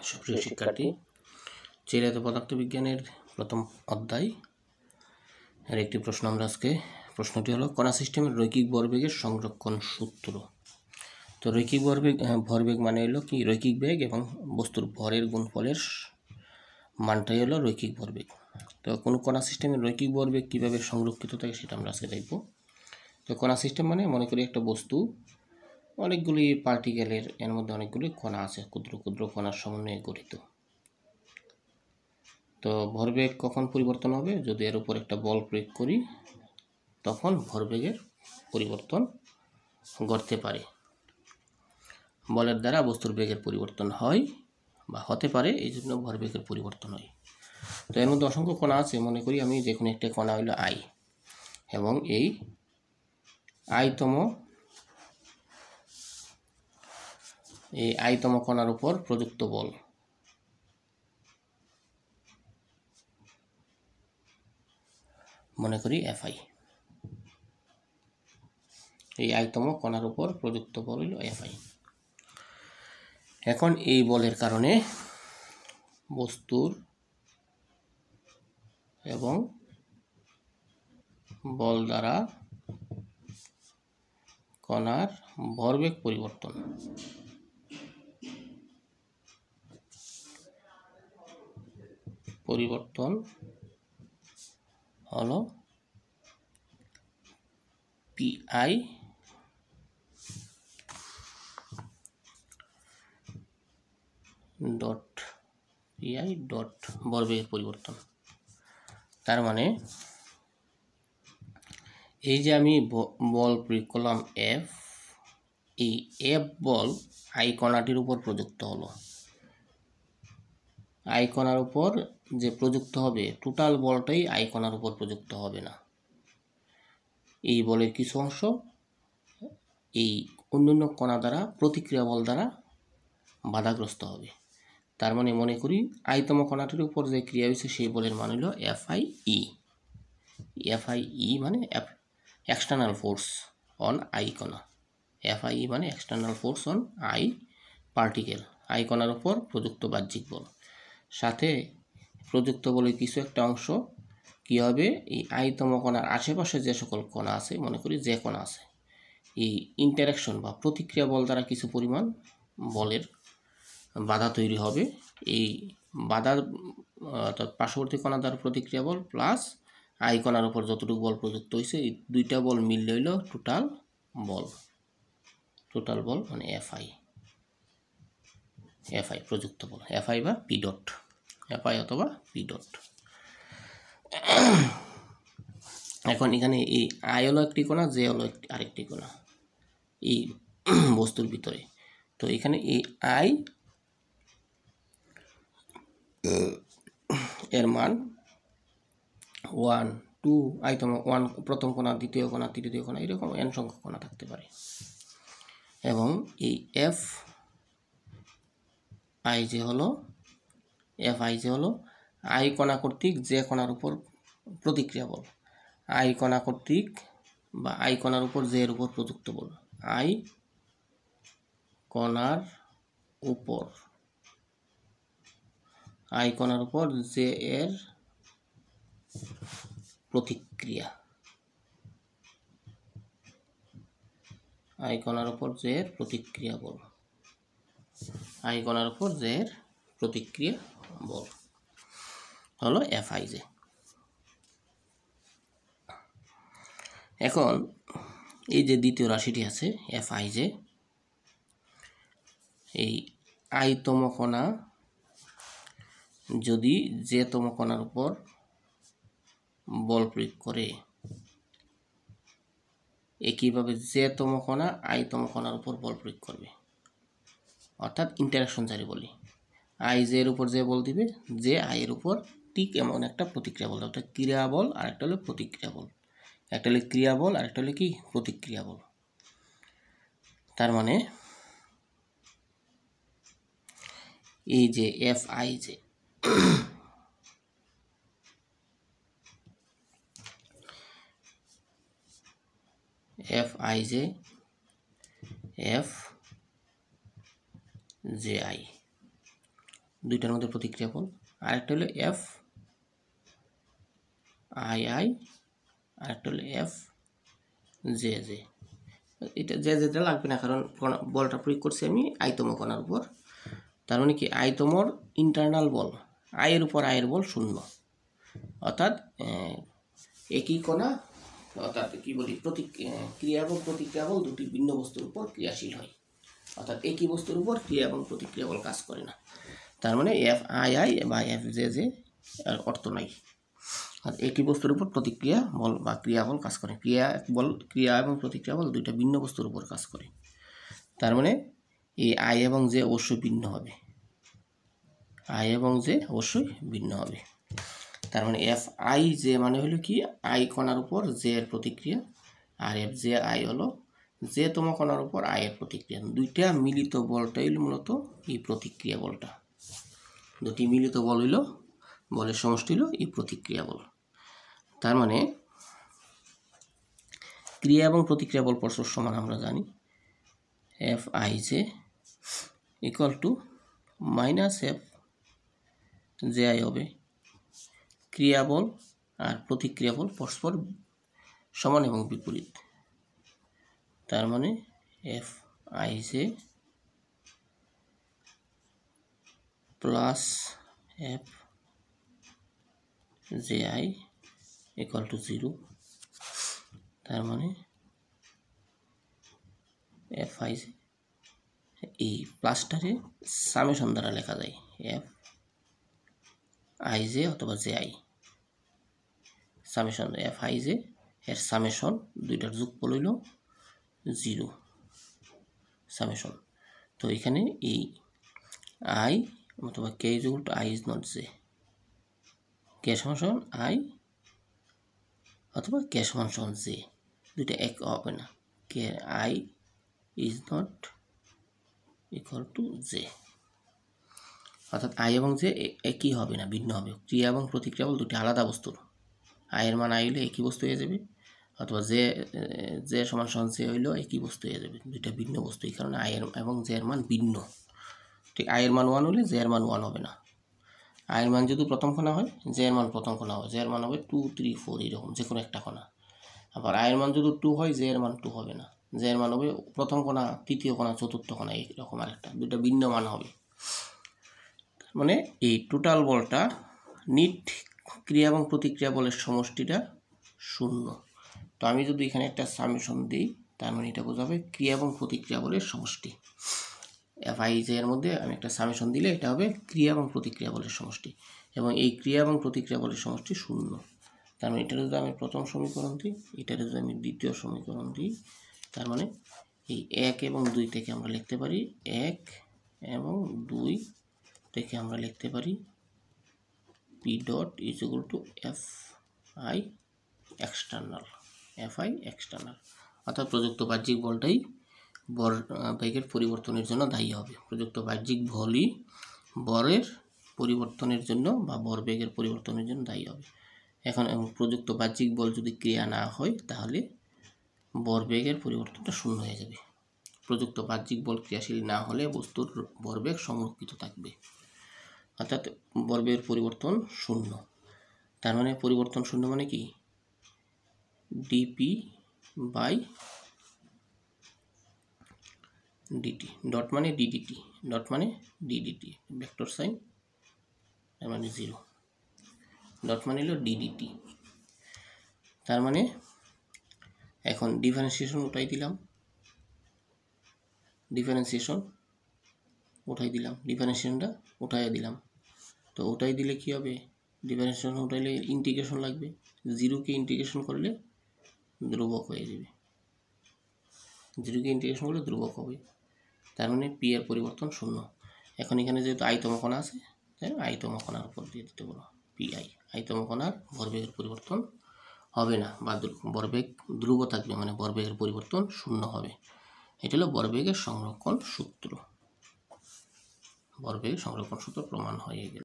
সুপ্রিয় শিক্ষার্থী, চিরায়ত পদার্থবিজ্ঞানের প্রথম অধ্যায় এর একটি প্রশ্ন আমরা আজকে। প্রশ্নটি হলো কণা সিস্টেমের রৈখিক ভরবেগের সংরক্ষণ সূত্র। তো রৈখিক ভরবেগ মানে হলো কি রৈখিক বেগ এবং বস্তুর ভরের গুণফলের মানটাই হলো রৈখিক ভরবেগ। তো কোনো কণা সিস্টেমের রৈখিক ভরবেগ কীভাবে সংরক্ষিত থাকে সেটা আমরা আজকে দেখব। তো কণা সিস্টেম মানে মনে করি একটা বস্তু অনেকগুলি পার্টিকেলের এর মধ্যে অনেকগুলি কণা আছে, ক্ষুদ্র ক্ষুদ্র কণার সমন্বয়ে গঠিত। তো ভরবেগ কখন পরিবর্তন হবে? যদি এর উপর একটা বল প্রয়োগ করি তখন ভরবেগের পরিবর্তন ঘটতে পারে। বলের দ্বারা বস্তুর বেগের পরিবর্তন হয় বা হতে পারে, এই জন্য ভরবেগের পরিবর্তন হয়। তো এর মধ্যে অসংখ্য কণা আছে। মনে করি আমি যে কোনো একটা কণা হলো আই, এবং এই আইতম কণার উপর প্রযুক্ত বল মনে করি এফআই। এই আইতম কণার উপর প্রযুক্ত বল হলো এফআই। এখন এই বলের কারণে বস্তুর এবং বল দ্বারা কণার ভরবেগ পরিবর্তন হলো পিআই ডট ভরবেগের পরিবর্তন। তার মানে এই যে আমি বল প্রয়োগ করলাম এফ, এই এফ বল আই কণাটির উপর প্রযুক্ত হলো। আই কণার উপর যে প্রযুক্ত হবে টোটাল বলটাই আই কণার উপর প্রযুক্ত হবে না। এই বলের কিছু অংশ এই অন্যান্য কণা দ্বারা প্রতিক্রিয়া বল দ্বারা বাধাগ্রস্ত হবে। তার মানে মনে করি আইতম কণাটির উপর যে ক্রিয়া হয়েছে সেই বলের মান হলো এফআইই। এফআইই মানে এক্সটার্নাল ফোর্স অন আই কণা। এফআইই মানে external force on I particle. I কণার উপর প্রযুক্ত বাহ্যিক বল। সাথে প্রযুক্ত বলের কিছু একটা অংশ কী হবে, এই আইতম কণার আশেপাশে যে সকল কণা আছে, মনে করি যে কণা আছে, এই ইন্টারাকশন বা প্রতিক্রিয়া বল দ্বারা কিছু পরিমাণ বলের বাধা তৈরি হবে। এই বাধার অর্থাৎ পার্শ্ববর্তী কণা দ্বারা প্রতিক্রিয়া বল প্লাস আই কণার উপর যতটুকু বল প্রযুক্ত হয়েছে, এই দুইটা বল মিললে হইল টোটাল বল মানে এফআই প্রযুক্ত বল, এফআই বা পি ডট, এফআই অথবা পি ডট। এখন এখানে এই আই হলো একটি কণা, জে হলো আরেকটি কণা এই বস্তুর ভিতরে। তো এখানে এই আই এর মান 1, 2 আইতম 1 প্রথম কণা, দ্বিতীয় কণা, তৃতীয় কণা, এরকম n সংখ্যক কণা থাকতে পারে। এবং এই এফ আই যে হলো আই কণা কর্তৃক যে কণার উপর প্রতিক্রিয়া বল, আই কণা কর্তৃক বা আই কণার উপর যে এর উপর প্রযুক্ত বল, আই কণার উপর যে এর প্রতিক্রিয়া, আই কণার উপর যে এর প্রতিক্রিয়া বল, আই কণার উপর যে এর প্রতিক্রিয়া বল হলো এফআইজে। এখন এই যে দ্বিতীয় রাশিটি আছে এফআইজে, এই আইতম কণা যদি যে তম কণার উপর বল প্রয়োগ করে, একইভাবে যে তম কণা আইতম কণার উপর বল প্রয়োগ করবে, অর্থাৎ ইন্টারাকশন যারে বলি। আই জে এর উপর যে বল দিবে, যে আই এর উপর ঠিক এমন একটা প্রতিক্রিয়া বল, একটা ক্রিয়া বল আর একটা হলো প্রতিক্রিয়া বল, একটা হলো ক্রিয়া বল আর একটা হলো কি প্রতিক্রিয়া বল। তার মানে এই যে এফআইজে এফ জে আই দুইটার মধ্যে প্রতিক্রিয়া বল, আরেকটা হলো এফ আই আই, আরেকটা হলো এফ জে জে। এটা যে যেটা লাগবে না, কারণ বলটা প্রয়োগ করছি আমি আইতম কণার উপর। তার মানে কি আইতমর ইন্টারনাল বল, আয়ের উপর আয়ের বল শূন্য, অর্থাৎ একই কণা, অর্থাৎ কি বলি ক্রিয়া এবং প্রতিক্রিয়া বল দুটি ভিন্ন বস্তুর উপর ক্রিয়াশীল হয়, অর্থাৎ একই বস্তুর উপর ক্রিয়া এবং প্রতিক্রিয়া বল কাজ করে না। তার মানে এফ আই আই বা এফ জে জে এর অর্থ নাই। আর একই বস্তুর উপর প্রতিক্রিয়া বল বা ক্রিয়া বল কাজ করে, ক্রিয়া এবং প্রতিক্রিয়া বল দুইটা ভিন্ন বস্তুর উপর কাজ করে। তার মানে এই আই এবং জে অবশ্যই ভিন্ন হবে, আই এবং জে অবশ্যই ভিন্ন হবে। তার মানে এফ আই জে মানে হলো কি আই কণার উপর জে এর প্রতিক্রিয়া, আর এফ জে আই হলো জে তম কণার উপর আই এর প্রতিক্রিয়া। দুইটা মিলিত বলটাই হলো মূলত এই প্রতিক্রিয়া বলটা। দুটি মিলিত বল হইল, বলের সমষ্টি হলো এই প্রতিক্রিয়া বল। তার মানে ক্রিয়া এবং প্রতিক্রিয়া বল পরস্পর সমান আমরা জানি, F I J equal to minus F J I হবে। ক্রিয়া বল আর প্রতিক্রিয়া বল পরস্পর সমান এবং বিপরীত। তার মানে F I J plus F J I equal to 0। তার মানে এফ আই জে এই প্লাসটারে সামেশন দ্বারা লেখা যায়, এফ আই জে অথবা J I summation, F I J এর সামেশন দুইটার যোগফল হইল 0 সামেশন। তো এখানে এই আই অথবা K is equal to I is not J, K সমান আই অথবা কে সমান জে, দুইটা এক হবে না, K I is not equal to J, অর্থাৎ আই এবং জে একই হবে না, ভিন্ন হবে। ক্রিয়া এবং প্রতিক্রিয়া বল দুটি আলাদা বস্তুর, আয়ের মান আই হইলে একই বস্তু হয়ে যাবে, অথবা জে সমান জে হইলেও একই বস্তু হয়ে যাবে, দুইটা ভিন্ন বস্তু। এই কারণে আয়ের এবং জে এর মান ভিন্ন। ঠিক আয়ের মান 1 হলে জে এর মান 1 হবে না। আয়ের মান যদি প্রথম কণা হয়, জে এর মান প্রথম কণা হয়, জে এর মান হবে 2 3 4 এরকম যে কোনো একটা কণা। আবার আয়ের মান যদি 2 হয়, জে এর মান 2 হবে না, জে এর মান হবে প্রথম কণা, তৃতীয় কণা, চতুর্থ কণা, এইরকম আরেকটা, দুইটা ভিন্ন মান হবে। মানে এই টোটাল বলটা নিট ক্রিয়া এবং প্রতিক্রিয়া বলের সমষ্টিটা 0। তো আমি যদি এখানে একটা সামেশন দিই, তার মানে এটা বোঝাবে ক্রিয়া এবং প্রতিক্রিয়া বলের সমষ্টি। এফ আই জে এর মধ্যে আমি একটা সামেশন দিলে এটা হবে ক্রিয়া এবং প্রতিক্রিয়া বলের সমষ্টি, এবং এই ক্রিয়া এবং প্রতিক্রিয়া বলের সমষ্টি 0। তার মানে এটা যদি আমি প্রথম সমীকরণ দিই, এটা যদি আমি দ্বিতীয় সমীকরণ দিই, তার মানে এই 1 এবং 2 থেকে আমরা লিখতে পারি, 1 এবং 2 থেকে আমরা লিখতে পারি P dot is equal two F I external, F I external, অর্থাৎ প্রযুক্ত বাহ্যিক বলটাই বেগের পরিবর্তনের জন্য দায়ী হবে। প্রযুক্ত বাহ্যিক বলই বরের পরিবর্তনের জন্য বা ভরবেগের পরিবর্তনের জন্য দায়ী হবে। এখন প্রযুক্ত বাহ্যিক বল যদি ক্রিয়া না হয়, তাহলে ভরবেগের পরিবর্তনটা 0 হয়ে যাবে। প্রযুক্ত বাহ্যিক বল ক্রিয়াশীল না হলে বস্তুর ভরবেগ সংরক্ষিত থাকবে, অর্থাৎ ভরবেগের পরিবর্তন 0। তার মানে পরিবর্তন 0 মানে কি ডিপি বাই ডিটি, ডট মানে ডিডিটি, ডট মানে ডিডিটি, ভেক্টর সাইন, তার মানে 0, ডট মানে হলো ডিডিটি। তার মানে এখন ডিফারেন্সিয়েশন উঠাই দিলাম, ডিফারেন্সিয়েশনটা উঠাই দিলাম। তো উঠাই দিলে কি হবে, ডিফারেন্সিয়েশন উঠাইলে ইন্টিগ্রেশন লাগবে, 0কে ইন্টিগ্রেশন করলে ধ্রুবক হয়ে যাবে, 0কে ইন্টিগ্রেশন করলে ধ্রুবক হবে। তার মানে পি এর পরিবর্তন 0। এখন এখানে যেহেতু আইতম কণা আছে, তাই আইতম কণার উপর দিয়ে দিতে বলো পি আই, আইতম কণার ভরবেগের পরিবর্তন হবে না, বা ভরবেগ ধ্রুব থাকবে, মানে ভরবেগের পরিবর্তন 0 হবে। এটা হলো ভরবেগের সংরক্ষণ সূত্র, ভরবেগের সংরক্ষণ সূত্র প্রমাণ হয়ে গেল।